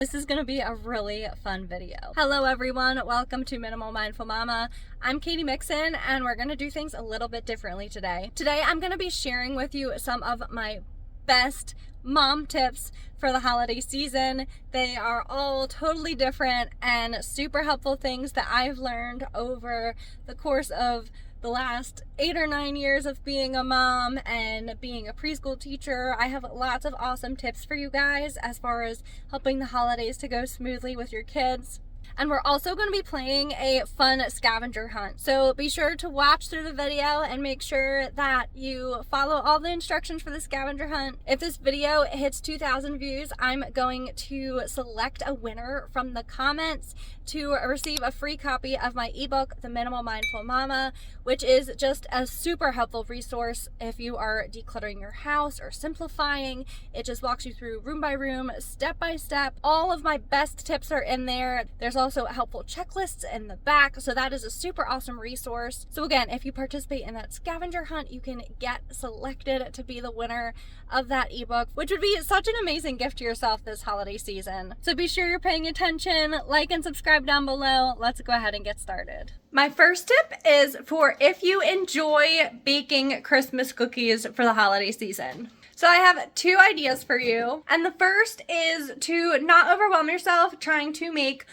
This is going to be a really fun video. Hello everyone, welcome to Minimal Mindful Mama. I'm Katie Mixon and we're going to do things a little bit differently today. Today I'm going to be sharing with you some of my best mom tips for the holiday season. They are all totally different and super helpful things that I've learned over the course of the last 8 or 9 years of being a mom and being a preschool teacher. I have lots of awesome tips for you guys as far as helping the holidays to go smoothly with your kids. And we're also going to be playing a fun scavenger hunt. So be sure to watch through the video and make sure that you follow all the instructions for the scavenger hunt. If this video hits 2,000 views, I'm going to select a winner from the comments to receive a free copy of my ebook, The Minimal Mindful Mama, which is just a super helpful resource if you are decluttering your house or simplifying. It just walks you through room by room, step by step. All of my best tips are in there. There's also helpful checklists in the back, so that is a super awesome resource. So again, if you participate in that scavenger hunt, you can get selected to be the winner of that ebook, which would be such an amazing gift to yourself this holiday season. So be sure you're paying attention, like and subscribe down below. Let's go ahead and get started. My first tip is for if you enjoy baking Christmas cookies for the holiday season. So I have 2 ideas for you, and the first is to not overwhelm yourself trying to make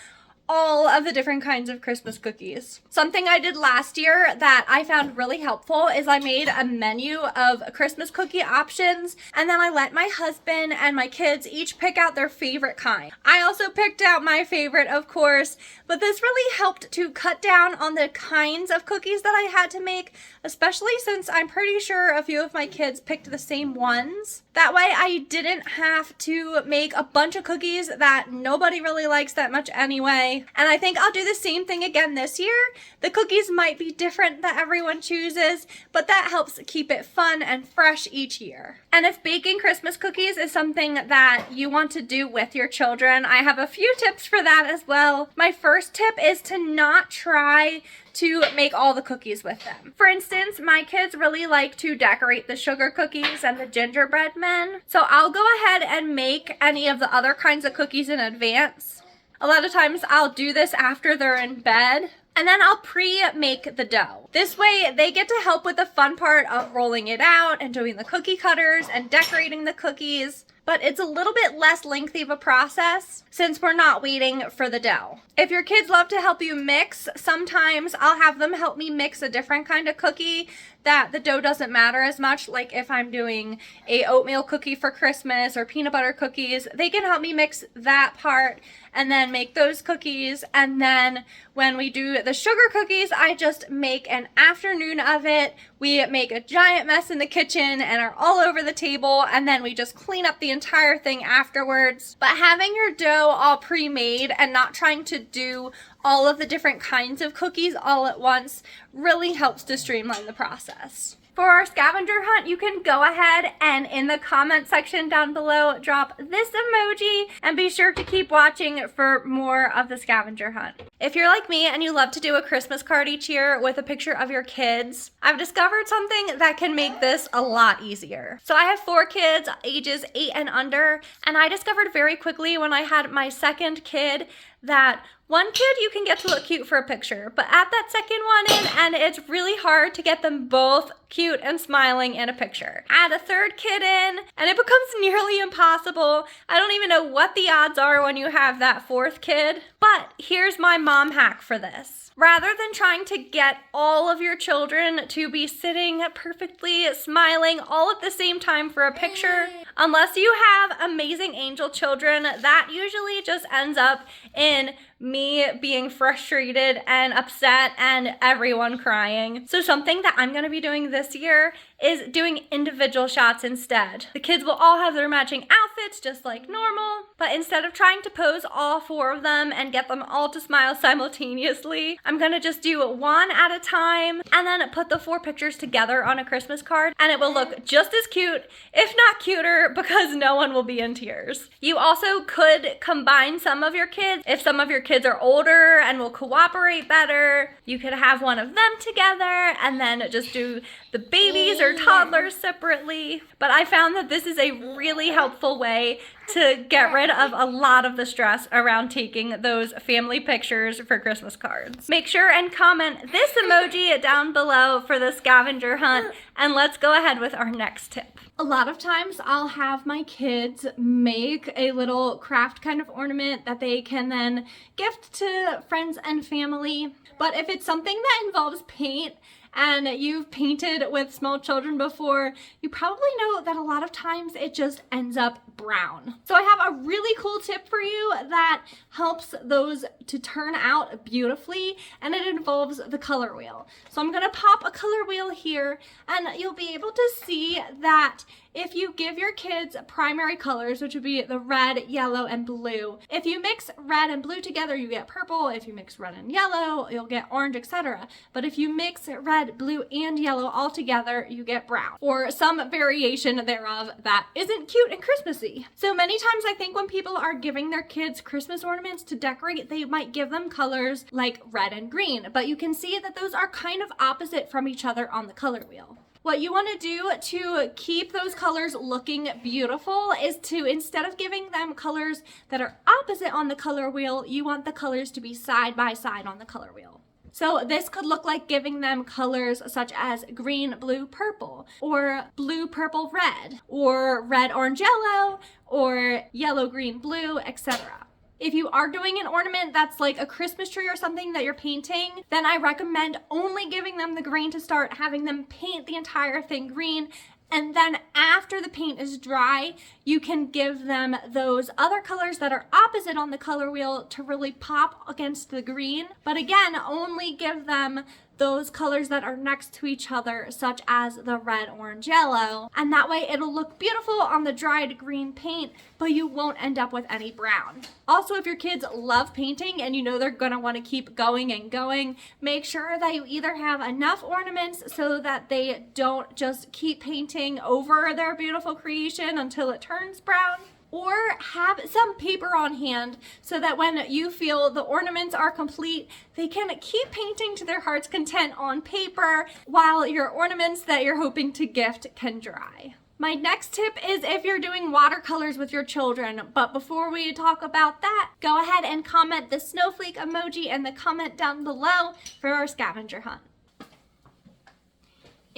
all of the different kinds of Christmas cookies. Something I did last year that I found really helpful is I made a menu of Christmas cookie options, and then I let my husband and my kids each pick out their favorite kind. I also picked out my favorite, of course, but this really helped to cut down on the kinds of cookies that I had to make, especially since I'm pretty sure a few of my kids picked the same ones. That way I didn't have to make a bunch of cookies that nobody really likes that much anyway. And I think I'll do the same thing again this year. The cookies might be different that everyone chooses, but that helps keep it fun and fresh each year. And if baking Christmas cookies is something that you want to do with your children, I have a few tips for that as well. My first tip is to not try to make all the cookies with them. For instance, my kids really like to decorate the sugar cookies and the gingerbread men. So I'll go ahead and make any of the other kinds of cookies in advance. A lot of times I'll do this after they're in bed, and then I'll pre-make the dough. This way they get to help with the fun part of rolling it out and doing the cookie cutters and decorating the cookies. But it's a little bit less lengthy of a process since we're not waiting for the dough. If your kids love to help you mix, sometimes I'll have them help me mix a different kind of cookie that the dough doesn't matter as much. Like if I'm doing a oatmeal cookie for Christmas or peanut butter cookies, they can help me mix that part and then make those cookies. And then when we do the sugar cookies, I just make an afternoon of it. We make a giant mess in the kitchen and are all over the table, and then we just clean up the entire thing afterwards. But having your dough all pre-made and not trying to do all of the different kinds of cookies all at once really helps to streamline the process. For our scavenger hunt, you can go ahead and in the comment section down below, drop this emoji and be sure to keep watching for more of the scavenger hunt. If you're like me and you love to do a Christmas card each year with a picture of your kids, I've discovered something that can make this a lot easier. So I have 4 kids, ages 8 and under, and I discovered very quickly when I had my second kid that one kid you can get to look cute for a picture, but add that second one in and it's really hard to get them both cute and smiling in a picture. Add a third kid in and it becomes nearly impossible. I don't even know what the odds are when you have that 4th kid, but here's my mom hack for this. Rather than trying to get all of your children to be sitting perfectly smiling all at the same time for a picture, unless you have amazing angel children, that usually just ends up in me being frustrated and upset and everyone crying. So something that I'm going to be doing this year is doing individual shots instead. The kids will all have their matching outfits just like normal, but instead of trying to pose all 4 of them and get them all to smile simultaneously, I'm going to just do one at a time and then put the 4 pictures together on a Christmas card, and it will look just as cute, if not cuter, because no one will be in tears. You also could combine some of your kids. If some of your kids are older and will cooperate better, you could have one of them together and then just do the babies or toddlers separately. But I found that this is a really helpful way to get rid of a lot of the stress around taking those family pictures for Christmas cards. Make sure and comment this emoji down below for the scavenger hunt, and let's go ahead with our next tip. A lot of times I'll have my kids make a little craft kind of ornament that they can then gift to friends and family. But if it's something that involves paint, and you've painted with small children before, you probably know that a lot of times it just ends up brown. So I have a really cool tip for you that helps those to turn out beautifully, and it involves the color wheel. So I'm gonna pop a color wheel here, and you'll be able to see that if you give your kids primary colors, which would be the red, yellow, and blue, if you mix red and blue together, you get purple. If you mix red and yellow, you'll get orange, etc. But if you mix red, blue, and yellow all together, you get brown, or some variation thereof that isn't cute and Christmassy. So many times I think when people are giving their kids Christmas ornaments to decorate, they might give them colors like red and green, but you can see that those are kind of opposite from each other on the color wheel. What you want to do to keep those colors looking beautiful is to, instead of giving them colors that are opposite on the color wheel, you want the colors to be side by side on the color wheel. So this could look like giving them colors such as green, blue, purple, or blue, purple, red, or red, orange, yellow, or yellow, green, blue, etc. If you are doing an ornament that's like a Christmas tree or something that you're painting, then I recommend only giving them the green to start, having them paint the entire thing green, and then after the paint is dry, you can give them those other colors that are opposite on the color wheel to really pop against the green. But again, only give them those colors that are next to each other, such as the red, orange, yellow, and that way it'll look beautiful on the dried green paint, but you won't end up with any brown. Also, if your kids love painting and you know they're gonna want to keep going and going, make sure that you either have enough ornaments so that they don't just keep painting over their beautiful creation until it turns brown, or have some paper on hand so that when you feel the ornaments are complete, they can keep painting to their heart's content on paper while your ornaments that you're hoping to gift can dry. My next tip is if you're doing watercolors with your children, but before we talk about that, go ahead and comment the snowflake emoji in the comment down below for our scavenger hunt.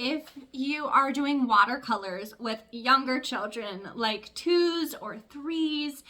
If you are doing watercolors with younger children, like 2s or 3s,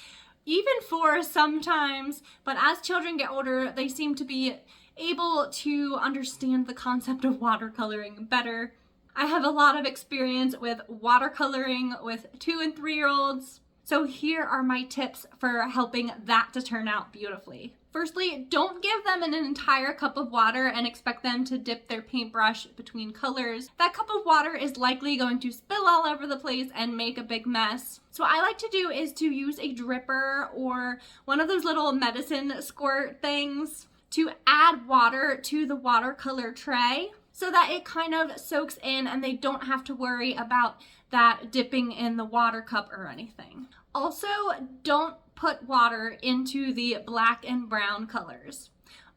even 4s sometimes, but as children get older, they seem to be able to understand the concept of watercoloring better. I have a lot of experience with watercoloring with 2 and 3-year-olds, so here are my tips for helping that to turn out beautifully. Firstly, don't give them an entire cup of water and expect them to dip their paintbrush between colors. That cup of water is likely going to spill all over the place and make a big mess. So what I like to do is to use a dripper or one of those little medicine squirt things to add water to the watercolor tray so that it kind of soaks in and they don't have to worry about that dipping in the water cup or anything. Also, don't put water into the black and brown colors.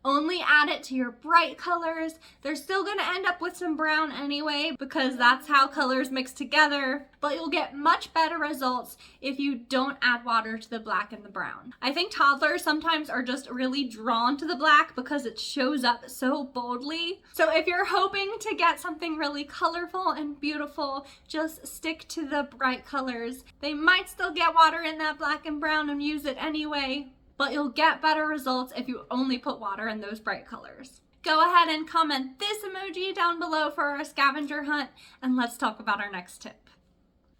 Only add it to your bright colors. They're still gonna end up with some brown anyway because that's how colors mix together, but you'll get much better results if you don't add water to the black and the brown. I think toddlers sometimes are just really drawn to the black because it shows up so boldly. So if you're hoping to get something really colorful and beautiful, just stick to the bright colors. They might still get water in that black and brown and use it anyway, but you'll get better results if you only put water in those bright colors. Go ahead and comment this emoji down below for our scavenger hunt, and let's talk about our next tip.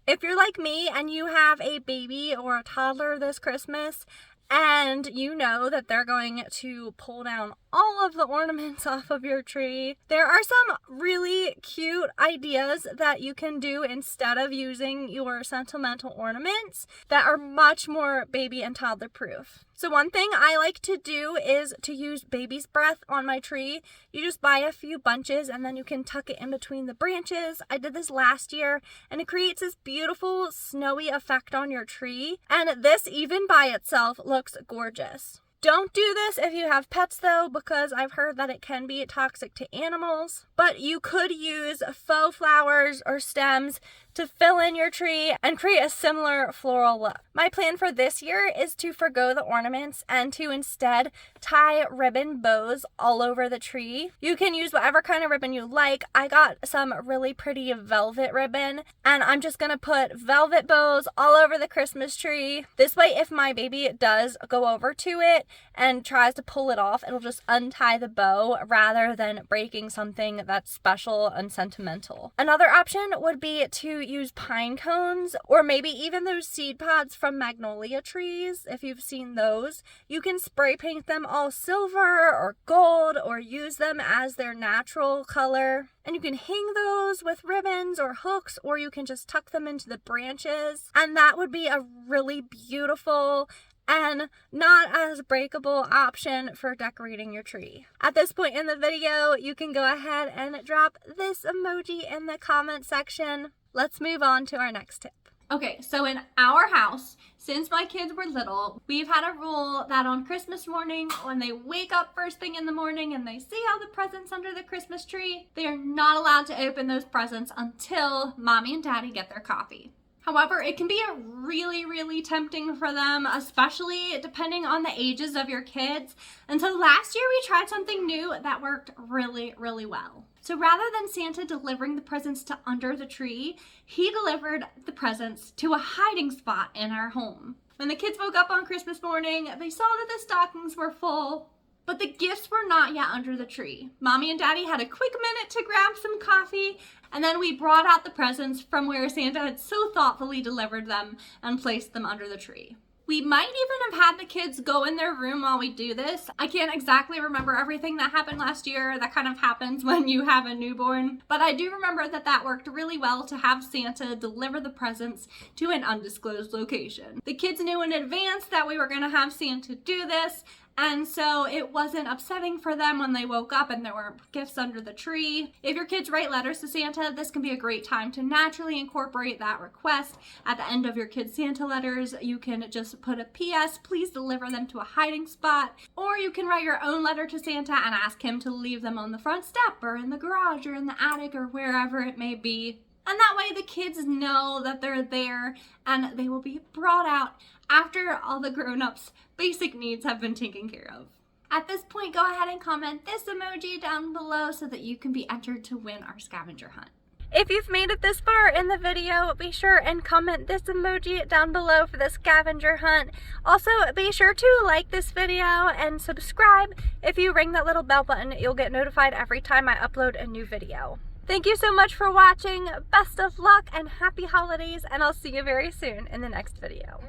If you're like me and you have a baby or a toddler this Christmas, and you know that they're going to pull down all of the ornaments off of your tree, there are some really cute ideas that you can do instead of using your sentimental ornaments that are much more baby and toddler proof. So one thing I like to do is to use baby's breath on my tree. You just buy a few bunches and then you can tuck it in between the branches. I did this last year and it creates this beautiful snowy effect on your tree. And this even by itself looks gorgeous. Don't do this if you have pets though, because I've heard that it can be toxic to animals. But you could use faux flowers or stems to fill in your tree and create a similar floral look. My plan for this year is to forgo the ornaments and to instead tie ribbon bows all over the tree. You can use whatever kind of ribbon you like. I got some really pretty velvet ribbon, and I'm just gonna put velvet bows all over the Christmas tree. This way, if my baby does go over to it and tries to pull it off, it'll just untie the bow rather than breaking something that's special and sentimental. Another option would be to use pine cones, or maybe even those seed pods from magnolia trees. If you've seen those, you can spray paint them all silver or gold, or use them as their natural color. And you can hang those with ribbons or hooks, or you can just tuck them into the branches. And that would be a really beautiful and not as breakable option for decorating your tree. At this point in the video, you can go ahead and drop this emoji in the comment section. Let's move on to our next tip. Okay, so in our house, since my kids were little, we've had a rule that on Christmas morning, when they wake up first thing in the morning and they see all the presents under the Christmas tree, they are not allowed to open those presents until mommy and daddy get their coffee. However, it can be really tempting for them, especially depending on the ages of your kids. And so last year we tried something new that worked really well. So rather than Santa delivering the presents to under the tree, he delivered the presents to a hiding spot in our home. When the kids woke up on Christmas morning, they saw that the stockings were full, but the gifts were not yet under the tree. Mommy and Daddy had a quick minute to grab some coffee, and then we brought out the presents from where Santa had so thoughtfully delivered them and placed them under the tree. We might even have had the kids go in their room while we do this. I can't exactly remember everything that happened last year. That kind of happens when you have a newborn. But I do remember that that worked really well to have Santa deliver the presents to an undisclosed location. The kids knew in advance that we were going to have Santa do this, and so it wasn't upsetting for them when they woke up and there weren't gifts under the tree. If your kids write letters to Santa, this can be a great time to naturally incorporate that request. At the end of your kids' Santa letters, you can just put a PS, please deliver them to a hiding spot. Or you can write your own letter to Santa and ask him to leave them on the front step or in the garage or in the attic or wherever it may be. And that way the kids know that they're there and they will be brought out after all the grown-ups' basic needs have been taken care of. At this point, go ahead and comment this emoji down below so that you can be entered to win our scavenger hunt. If you've made it this far in the video, be sure and comment this emoji down below for the scavenger hunt. Also, be sure to like this video and subscribe. If you ring that little bell button, you'll get notified every time I upload a new video. Thank you so much for watching. Best of luck and happy holidays, and I'll see you very soon in the next video.